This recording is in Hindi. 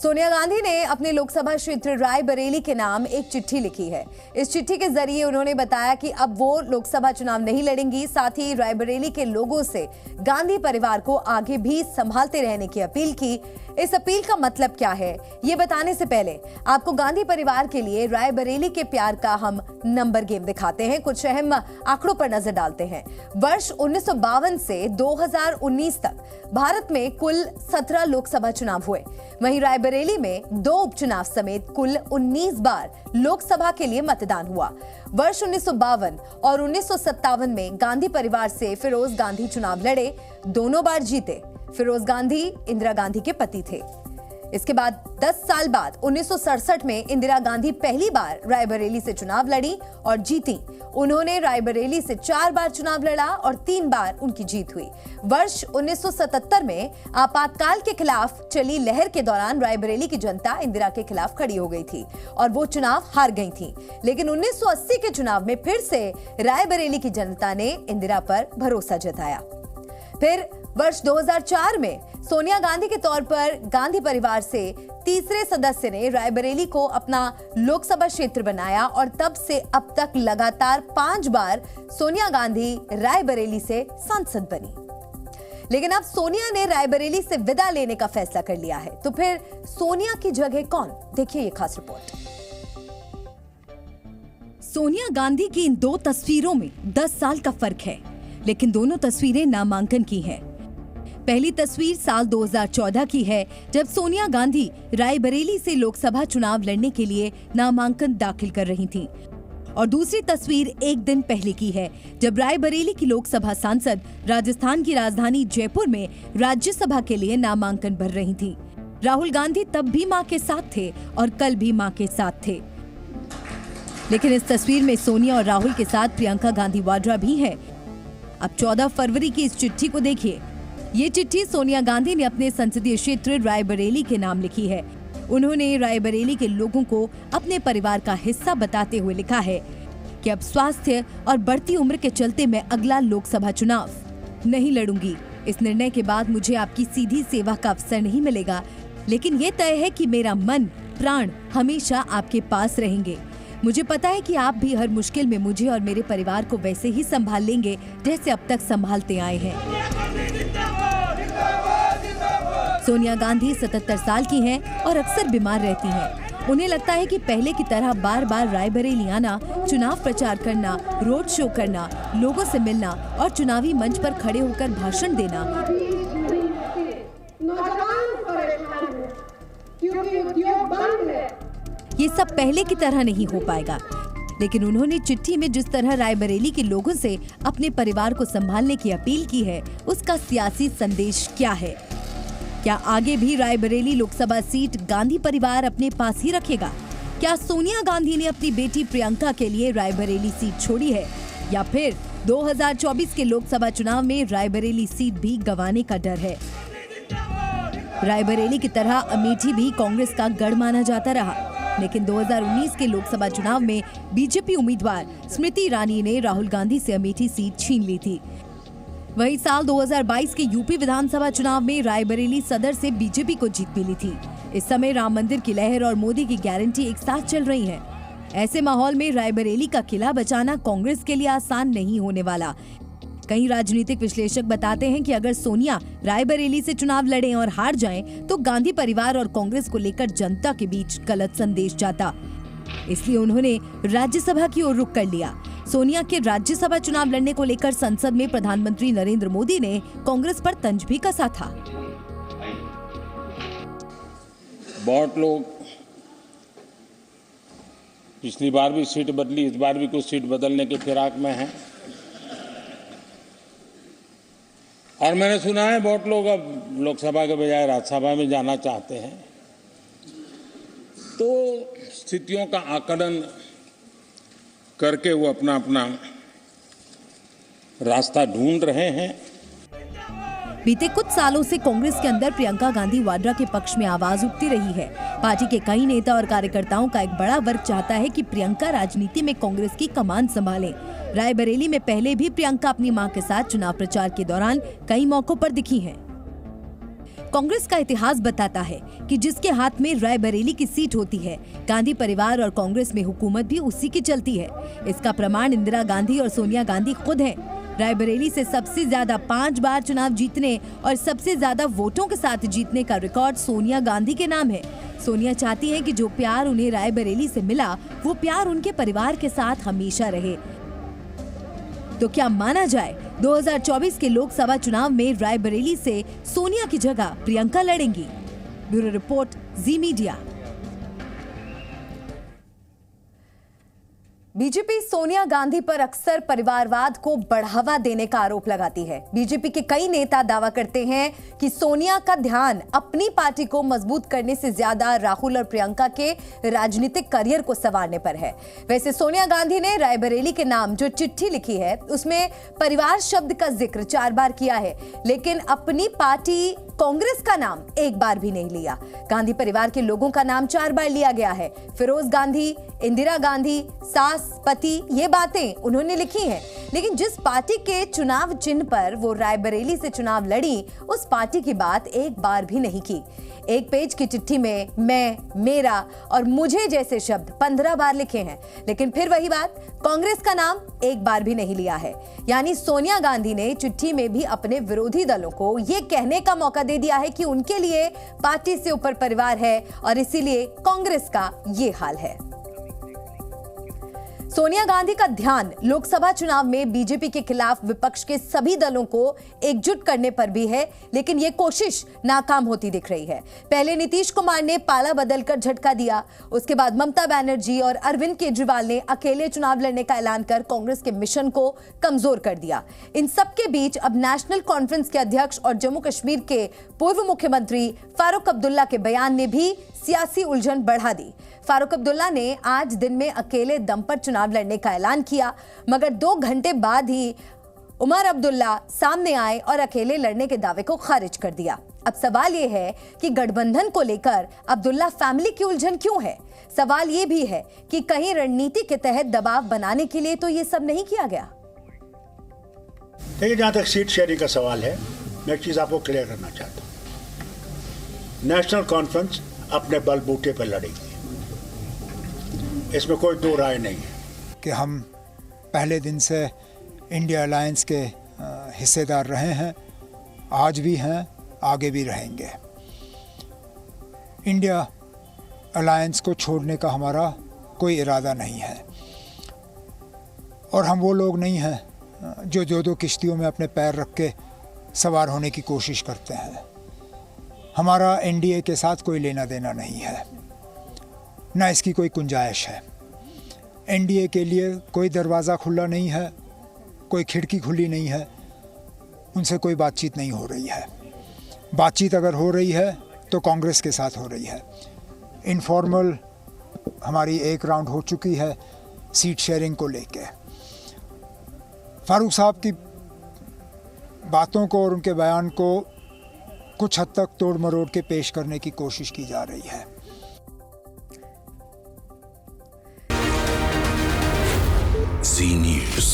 सोनिया गांधी ने अपने लोकसभा क्षेत्र रायबरेली के नाम एक चिट्ठी लिखी है। इस चिट्ठी के जरिए उन्होंने बताया कि अब वो लोकसभा चुनाव नहीं लड़ेंगी। साथ ही रायबरेली के लोगों से गांधी परिवार को आगे भी संभालते रहने की अपील की। इस अपील का मतलब क्या है, ये बताने से पहले आपको गांधी परिवार के लिए रायबरेली के प्यार का हम नंबर गेम दिखाते हैं। कुछ अहम आंकड़ों पर नजर डालते हैं। वर्ष 1952 से 2019 तक भारत में कुल 17 लोकसभा चुनाव हुए। वहीं रायबरेली में 2 उपचुनाव समेत कुल 19 बार लोकसभा के लिए मतदान हुआ। वर्ष 1952 और 1957 में गांधी परिवार से फिरोज गांधी चुनाव लड़े, दोनों बार जीते। फिरोज गांधी इंदिरा गांधी के पति थे। इसके बाद 10 साल बाद 1967 में इंदिरा गांधी पहली बार रायबरेली से चुनाव लड़ी और जीती। उन्होंने रायबरेली से 4 बार चुनाव लड़ा और 3 बार उनकी जीत हुई। वर्ष 1977 में आपातकाल के खिलाफ चली लहर के दौरान रायबरेली की जनता इंदिरा के खिलाफ खड़ी हो गई थी और वो चुनाव हार गई थी। लेकिन 1980 के चुनाव में फिर से रायबरेली की जनता ने इंदिरा पर भरोसा जताया। फिर वर्ष 2004 में सोनिया गांधी के तौर पर गांधी परिवार से तीसरे सदस्य ने रायबरेली को अपना लोकसभा क्षेत्र बनाया और तब से अब तक लगातार 5 बार सोनिया गांधी रायबरेली से सांसद बनी। लेकिन अब सोनिया ने रायबरेली से विदा लेने का फैसला कर लिया है, तो फिर सोनिया की जगह कौन? देखिए ये खास रिपोर्ट। सोनिया गांधी की इन 2 तस्वीरों में 10 साल का फर्क है, लेकिन दोनों तस्वीरें नामांकन की हैं। पहली तस्वीर साल 2014 की है, जब सोनिया गांधी रायबरेली से लोकसभा चुनाव लड़ने के लिए नामांकन दाखिल कर रही थीं। और दूसरी तस्वीर 1 दिन पहले की है, जब रायबरेली की लोकसभा सांसद राजस्थान की राजधानी जयपुर में राज्यसभा के लिए नामांकन भर रही थीं। राहुल गांधी तब भी मां के साथ थे और कल भी मां के साथ थे। लेकिन इस तस्वीर में सोनिया और राहुल के साथ प्रियंका गांधी वाड्रा भी है। अब 14 फरवरी की इस चिट्ठी को देखिए। ये चिट्ठी सोनिया गांधी ने अपने संसदीय क्षेत्र रायबरेली के नाम लिखी है। उन्होंने रायबरेली के लोगों को अपने परिवार का हिस्सा बताते हुए लिखा है कि अब स्वास्थ्य और बढ़ती उम्र के चलते मैं अगला लोकसभा चुनाव नहीं लड़ूंगी। इस निर्णय के बाद मुझे आपकी सीधी सेवा का अवसर नहीं मिलेगा, लेकिन ये तय है कि मेरा मन प्राण हमेशा आपके पास रहेंगे। मुझे पता है कि आप भी हर मुश्किल में मुझे और मेरे परिवार को वैसे ही संभाल लेंगे जैसे अब तक संभालते आए हैं। सोनिया गांधी 77 साल की हैं और अक्सर बीमार रहती हैं। उन्हें लगता है कि पहले की तरह बार बार रायबरेली आना, चुनाव प्रचार करना, रोड शो करना, लोगों से मिलना और चुनावी मंच पर खड़े होकर भाषण देना ये सब पहले की तरह नहीं हो पाएगा। लेकिन उन्होंने चिट्ठी में जिस तरह रायबरेली के लोगों से अपने परिवार को संभालने की अपील की है, उसका सियासी संदेश क्या है? क्या आगे भी रायबरेली लोकसभा सीट गांधी परिवार अपने पास ही रखेगा? क्या सोनिया गांधी ने अपनी बेटी प्रियंका के लिए रायबरेली सीट छोड़ी है, या फिर 2024 के लोकसभा चुनाव में रायबरेली सीट भी गंवाने का डर है? रायबरेली की तरह अमेठी भी कांग्रेस का गढ़ माना जाता रहा, लेकिन 2019 के लोकसभा चुनाव में बीजेपी उम्मीदवार स्मृति ईरानी ने राहुल गांधी से अमेठी सीट छीन ली थी। वहीं साल 2022 के यूपी विधानसभा चुनाव में रायबरेली सदर से बीजेपी को जीत मिली थी। इस समय राम मंदिर की लहर और मोदी की गारंटी एक साथ चल रही है। ऐसे माहौल में रायबरेली का किला बचाना कांग्रेस के लिए आसान नहीं होने वाला। कई राजनीतिक विश्लेषक बताते हैं कि अगर सोनिया रायबरेली से चुनाव लड़ें और हार जाएं, तो गांधी परिवार और कांग्रेस को लेकर जनता के बीच गलत संदेश जाता। इसलिए उन्होंने राज्यसभा की ओर रुख कर लिया। सोनिया के राज्यसभा चुनाव लड़ने को लेकर संसद में प्रधानमंत्री नरेंद्र मोदी ने कांग्रेस पर तंज भी कसा था। बहुत लोग पिछली बार भी सीट बदली, इस बार भी कुछ सीट बदलने की फिराक में हैं। और मैंने सुना है बहुत लोग अब लोकसभा के बजाय राज्यसभा में जाना चाहते हैं। तो स्थितियों का आकलन करके वो अपना अपना रास्ता ढूंढ रहे हैं। बीते कुछ सालों से कांग्रेस के अंदर प्रियंका गांधी वाड्रा के पक्ष में आवाज उठती रही है। पार्टी के कई नेता और कार्यकर्ताओं का एक बड़ा वर्ग चाहता है कि प्रियंका राजनीति में कांग्रेस की कमान संभालें। रायबरेली में पहले भी प्रियंका अपनी मां के साथ चुनाव प्रचार के दौरान कई मौकों पर दिखी हैं। कांग्रेस का इतिहास बताता है कि जिसके हाथ में रायबरेली की सीट होती है, गांधी परिवार और कांग्रेस में हुकूमत भी उसी की चलती है। इसका प्रमाण इंदिरा गांधी और सोनिया गांधी खुद हैं। रायबरेली से सबसे ज्यादा 5 बार चुनाव जीतने और सबसे ज्यादा वोटों के साथ जीतने का रिकॉर्ड सोनिया गांधी के नाम है। सोनिया चाहती हैं कि जो प्यार उन्हें रायबरेली से मिला, वो प्यार उनके परिवार के साथ हमेशा रहे। तो क्या माना जाए 2024 के लोकसभा चुनाव में रायबरेली से सोनिया की जगह प्रियंका लड़ेंगी? ब्यूरो रिपोर्ट, जी मीडिया। बीजेपी सोनिया गांधी पर अक्सर परिवारवाद को बढ़ावा देने का आरोप लगाती है। बीजेपी के कई नेता दावा करते हैं कि सोनिया का ध्यान अपनी पार्टी को मजबूत करने से ज्यादा राहुल और प्रियंका के राजनीतिक करियर को संवारने पर है। वैसे सोनिया गांधी ने रायबरेली के नाम जो चिट्ठी लिखी है, उसमें परिवार शब्द का जिक्र 4 बार किया है, लेकिन अपनी पार्टी कांग्रेस का नाम एक बार भी नहीं लिया। गांधी परिवार के लोगों का नाम 4 बार लिया गया है। फिरोज गांधी, इंदिरा गांधी, सास, पति, ये बातें उन्होंने लिखी हैं। लेकिन जिस पार्टी के चुनाव चिन्ह पर वो रायबरेली से चुनाव लड़ी, उस पार्टी की बात एक बार भी नहीं की। एक पेज की चिट्ठी में मैं, मेरा और मुझे जैसे शब्द 15 बार लिखे हैं, लेकिन फिर वही बात, कांग्रेस का नाम एक बार भी नहीं लिया है। यानी सोनिया गांधी ने चिट्ठी में भी अपने विरोधी दलों को ये कहने का मौका दे दिया है कि उनके लिए पार्टी से ऊपर परिवार है और इसीलिए कांग्रेस का ये हाल है। सोनिया गांधी का ध्यान लोकसभा चुनाव में बीजेपी के खिलाफ विपक्ष के सभी दलों को एकजुट करने पर भी है, लेकिन यह कोशिश नाकाम होती दिख रही है। पहले नीतीश कुमार ने पाला बदलकर झटका दिया, उसके बाद ममता बनर्जी और अरविंद केजरीवाल ने अकेले चुनाव लड़ने का ऐलान कर कांग्रेस के मिशन को कमजोर कर दिया। इन सबके बीच अब नेशनल कॉन्फ्रेंस के अध्यक्ष और जम्मू कश्मीर के पूर्व मुख्यमंत्री फारूक अब्दुल्ला के बयान ने भी सियासी उलझन बढ़ा दी। फारूक अब्दुल्ला ने आज दिन में अकेले दम पर चुनाव लड़ने का ऐलान किया, मगर 2 घंटे बाद ही उमर अब्दुल्ला सामने आए और अकेले लड़ने के दावे को खारिज कर दिया। अब सवाल यह है कि गठबंधन को लेकर अब्दुल्ला फैमिली की उलझन क्यों है? सवाल यह भी है कि कहीं रणनीति के तहत दबाव बनाने के लिए तो ये सब नहीं किया गया। देखिए, जहां तक सीट शेयरिंग का सवाल है, मैं एक चीज आपको क्लियर करना चाहता हूं। नेशनल कॉन्फ्रेंस अपने बलबूते पर लड़ेगी, इसमें कोई 2 राय नहीं है कि हम पहले दिन से इंडिया अलायंस के हिस्सेदार रहे हैं, आज भी हैं, आगे भी रहेंगे। इंडिया अलायंस को छोड़ने का हमारा कोई इरादा नहीं है और हम वो लोग नहीं हैं जो 2 किश्तियों में अपने पैर रख के सवार होने की कोशिश करते हैं। हमारा एनडीए के साथ कोई लेना देना नहीं है, ना इसकी कोई गुंजाइश है। एनडीए के लिए कोई दरवाज़ा खुला नहीं है, कोई खिड़की खुली नहीं है, उनसे कोई बातचीत नहीं हो रही है। बातचीत अगर हो रही है तो कांग्रेस के साथ हो रही है। इनफॉर्मल हमारी 1 राउंड हो चुकी है सीट शेयरिंग को लेके। फारूक साहब की बातों को और उनके बयान को कुछ हद तक तोड़ मरोड़ के पेश करने की कोशिश की जा रही है। Z News.